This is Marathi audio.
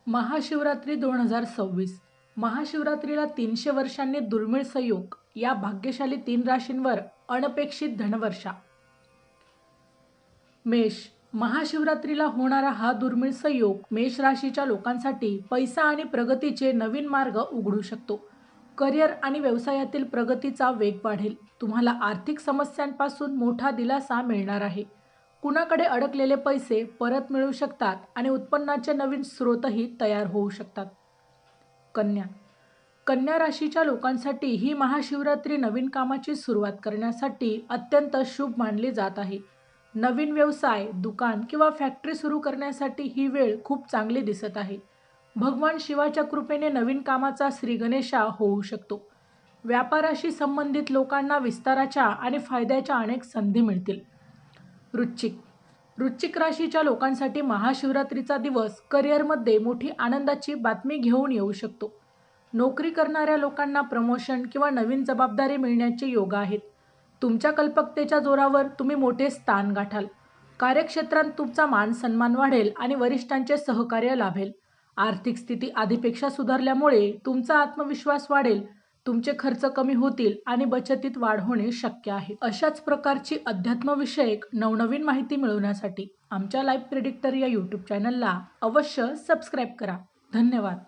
महाशिवरात्री 2026 महाशिवरात्रीला 300 वर्षांनी दुर्मिळ संयोग या भाग्यशाली 3 राशींवर अनपेक्षित धनवर्षा. मेष. महाशिवरात्रीला होणारा हा दुर्मिळ संयोग मेष राशीच्या लोकांसाठी पैसा आणि प्रगतीचे नवीन मार्ग उघडू शकतो. करिअर आणि व्यवसायातील प्रगतीचा वेग वाढेल. तुम्हाला आर्थिक समस्यांपासून मोठा दिलासा मिळणार आहे. कुणाकडे अडकलेले पैसे परत मिळू शकतात आणि उत्पन्नाचे नवीन स्रोतही तयार होऊ शकतात. कन्या. कन्या राशीच्या लोकांसाठी ही महाशिवरात्री नवीन कामाची सुरुवात करण्यासाठी अत्यंत शुभ मानली जात आहे. नवीन व्यवसाय, दुकान किंवा फॅक्टरी सुरू करण्यासाठी ही वेळ खूप चांगली दिसत आहे. भगवान शिवाच्या कृपेने नवीन कामाचा श्रीगणेशा होऊ शकतो. व्यापाराशी संबंधित लोकांना विस्ताराच्या आणि फायद्याच्या अनेक संधी मिळतील. वृश्चिक. वृश्चिक राशीच्या लोकांसाठी महाशिवरात्रीचा दिवस करिअरमध्ये मोठी आनंदाची बातमी घेऊन येऊ शकतो. नोकरी करणाऱ्या लोकांना प्रमोशन किंवा नवीन जबाबदारी मिळण्याचे योग आहेत. तुमच्या कल्पकतेच्या जोरावर तुम्ही मोठे स्थान गाठाल. कार्यक्षेत्रात तुमचा मान सन्मान वाढेल आणि वरिष्ठांचे सहकार्य लाभेल. आर्थिक स्थिती आधीपेक्षा सुधारल्यामुळे तुमचा आत्मविश्वास वाढेल. तुमचे खर्च कमी होतील आणि बचतीत वाढ होणे शक्य आहे. अशाच प्रकारची अध्यात्मविषयक नवनवीन माहिती मिळवण्यासाठी आमच्या लाईव्ह प्रेडिक्टर या यूट्यूब चॅनलला अवश्य सबस्क्राईब करा. धन्यवाद.